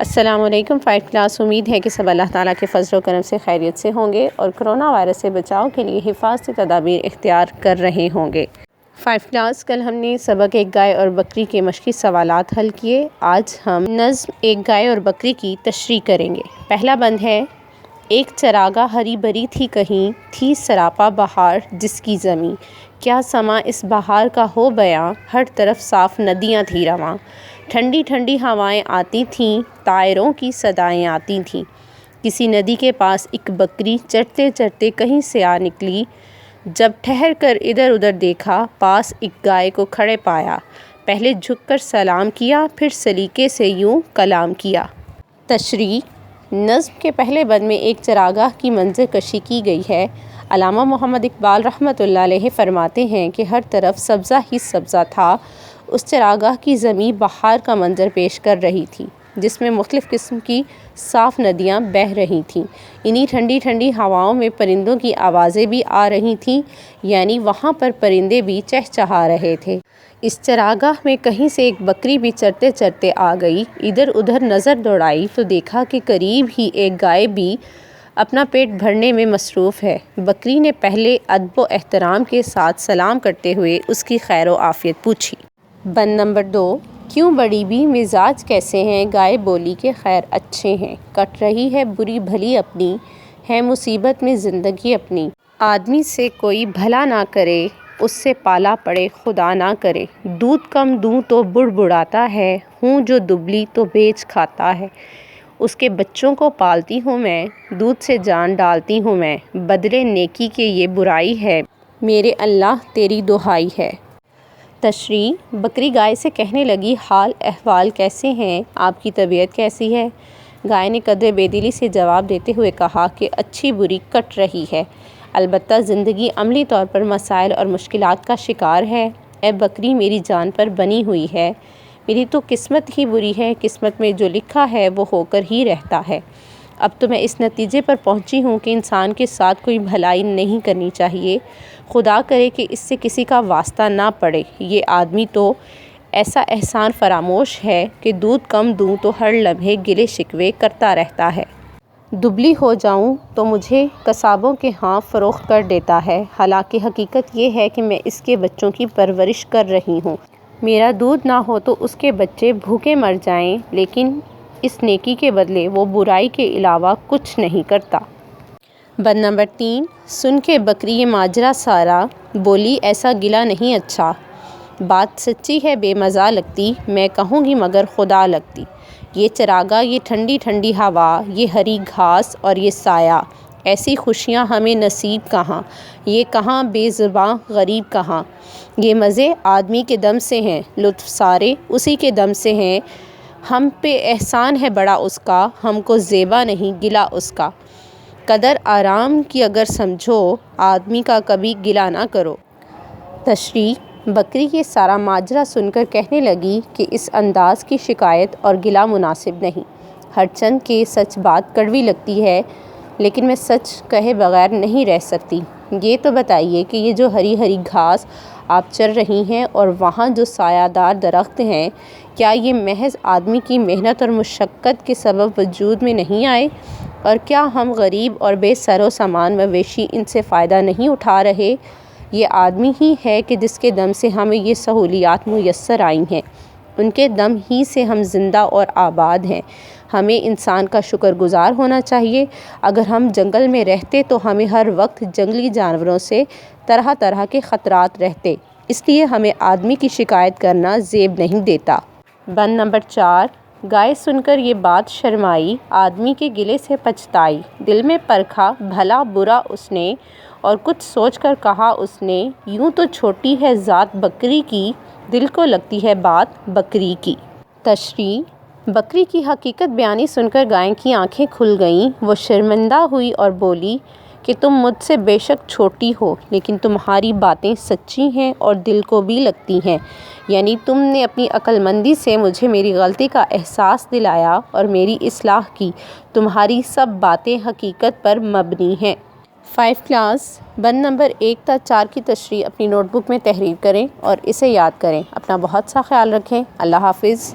السلام علیکم 5 کلاس، امید ہے کہ سب اللہ تعالیٰ کے فضل و کرم سے خیریت سے ہوں گے اور کرونا وائرس سے بچاؤ کے لیے حفاظتی تدابیر اختیار کر رہے ہوں گے۔ 5 کلاس، کل ہم نے سبق ایک گائے اور بکری کے مشقی سوالات حل کیے۔ آج ہم نظم ایک گائے اور بکری کی تشریح کریں گے۔ پہلا بند ہے: ایک چراگاہ ہری بھری تھی کہیں، تھی سراپا بہار جس کی زمیں، کیا سما اس بہار کا ہو بیاں، ہر طرف صاف ندیاں تھی رواں، ٹھنڈی ٹھنڈی ہوائیں آتی تھیں، طائروں کی صدائیں آتی تھیں، کسی ندی کے پاس ایک بکری چرتے چرتے کہیں سے آ نکلی، جب ٹھہر کر ادھر ادھر دیکھا، پاس ایک گائے کو کھڑے پایا، پہلے جھک کر سلام کیا، پھر سلیقے سے یوں کلام کیا۔ تشریح: نظم کے پہلے بند میں ایک چراگاہ کی منظر کشی کی گئی ہے۔ علامہ محمد اقبال رحمۃ اللہ علیہ فرماتے ہیں کہ ہر طرف سبزہ ہی سبزہ تھا۔ اس چراگاہ کی زمین بہار کا منظر پیش کر رہی تھی، جس میں مختلف قسم کی صاف ندیاں بہہ رہی تھیں۔ انہی ٹھنڈی ٹھنڈی ہواؤں میں پرندوں کی آوازیں بھی آ رہی تھیں، یعنی وہاں پر پرندے بھی چہچہا رہے تھے۔ اس چراگاہ میں کہیں سے ایک بکری بھی چرتے چرتے آ گئی۔ ادھر ادھر نظر دوڑائی تو دیکھا کہ قریب ہی ایک گائے بھی اپنا پیٹ بھرنے میں مصروف ہے۔ بکری نے پہلے ادب و احترام کے ساتھ سلام کرتے ہوئے اس کی خیر و عافیت پوچھی۔ بند نمبر 2: کیوں بڑی بھی مزاج کیسے ہیں، گائے بولی کہ خیر اچھے ہیں، کٹ رہی ہے بری بھلی اپنی، ہے مصیبت میں زندگی اپنی، آدمی سے کوئی بھلا نہ کرے، اس سے پالا پڑے خدا نہ کرے، دودھ کم دوں تو بڑبڑاتا ہے، ہوں جو دبلی تو بیچ کھاتا ہے، اس کے بچوں کو پالتی ہوں میں، دودھ سے جان ڈالتی ہوں میں، بدلے نیکی کے یہ برائی ہے، میرے اللہ تیری دہائی ہے۔ تشریح: بکری گائے سے کہنے لگی، حال احوال کیسے ہیں، آپ کی طبیعت کیسی ہے؟ گائے نے قدرے بے دلی سے جواب دیتے ہوئے کہا کہ اچھی بری کٹ رہی ہے، البتہ زندگی عملی طور پر مسائل اور مشکلات کا شکار ہے۔ اے بکری، میری جان پر بنی ہوئی ہے، میری تو قسمت ہی بری ہے، قسمت میں جو لکھا ہے وہ ہو کر ہی رہتا ہے۔ اب تو میں اس نتیجے پر پہنچی ہوں کہ انسان کے ساتھ کوئی بھلائی نہیں کرنی چاہیے، خدا کرے کہ اس سے کسی کا واسطہ نہ پڑے۔ یہ آدمی تو ایسا احسان فراموش ہے کہ دودھ کم دوں تو ہر لمحے گلے شکوے کرتا رہتا ہے۔ دبلی ہو جاؤں تو مجھے قصابوں کے ہاں فروخت کر دیتا ہے، حالانکہ حقیقت یہ ہے کہ میں اس کے بچوں کی پرورش کر رہی ہوں۔ میرا دودھ نہ ہو تو اس کے بچے بھوکے مر جائیں، لیکن اس نیکی کے بدلے وہ برائی کے علاوہ کچھ نہیں کرتا۔ بند نمبر 3: سن کے بکری یہ ماجرا سارا، بولی ایسا گلہ نہیں اچھا، بات سچی ہے بے مزہ لگتی، میں کہوں گی مگر خدا لگتی، یہ چراگاہ، یہ ٹھنڈی ٹھنڈی ہوا، یہ ہری گھاس اور یہ سایہ، ایسی خوشیاں ہمیں نصیب کہاں، یہ کہاں بے زباں غریب کہاں، یہ مزے آدمی کے دم سے ہیں، لطف سارے اسی کے دم سے ہیں، ہم پہ احسان ہے بڑا اس کا، ہم کو زیبا نہیں گلہ اس کا، قدر آرام کی اگر سمجھو، آدمی کا کبھی گلہ نہ کرو۔ تشریح: بکری یہ سارا ماجرا سن کر کہنے لگی کہ اس انداز کی شکایت اور گلہ مناسب نہیں، ہر چند کہ سچ بات کڑوی لگتی ہے، لیکن میں سچ کہے بغیر نہیں رہ سکتی۔ یہ تو بتائیے کہ یہ جو ہری ہری گھاس آپ چر رہی ہیں اور وہاں جو سایہ دار درخت ہیں، کیا یہ محض آدمی کی محنت اور مشقت کے سبب وجود میں نہیں آئے؟ اور کیا ہم غریب اور بے سر و سامان مویشی ان سے فائدہ نہیں اٹھا رہے؟ یہ آدمی ہی ہے کہ جس کے دم سے ہمیں یہ سہولیات میسر آئی ہیں، ان کے دم ہی سے ہم زندہ اور آباد ہیں۔ ہمیں انسان کا شکر گزار ہونا چاہیے۔ اگر ہم جنگل میں رہتے تو ہمیں ہر وقت جنگلی جانوروں سے طرح طرح کے خطرات رہتے، اس لیے ہمیں آدمی کی شکایت کرنا زیب نہیں دیتا۔ بند نمبر 4: گائے سن کر یہ بات شرمائی، آدمی کے گلے سے پچھتائی، دل میں پرکھا بھلا برا اس نے، اور کچھ سوچ کر کہا اس نے، یوں تو چھوٹی ہے ذات بکری کی، دل کو لگتی ہے بات بکری کی۔ تشریح: بکری کی حقیقت بیانی سن کر گائے کی آنکھیں کھل گئیں، وہ شرمندہ ہوئی اور بولی کہ تم مجھ سے بے شک چھوٹی ہو، لیکن تمہاری باتیں سچی ہیں اور دل کو بھی لگتی ہیں، یعنی تم نے اپنی عقل مندی سے مجھے میری غلطی کا احساس دلایا اور میری اصلاح کی، تمہاری سب باتیں حقیقت پر مبنی ہیں۔ 5 کلاس، بند نمبر 1 تا 4 کی تشریح اپنی نوٹ بک میں تحریر کریں اور اسے یاد کریں۔ اپنا بہت سا خیال رکھیں۔ اللہ حافظ۔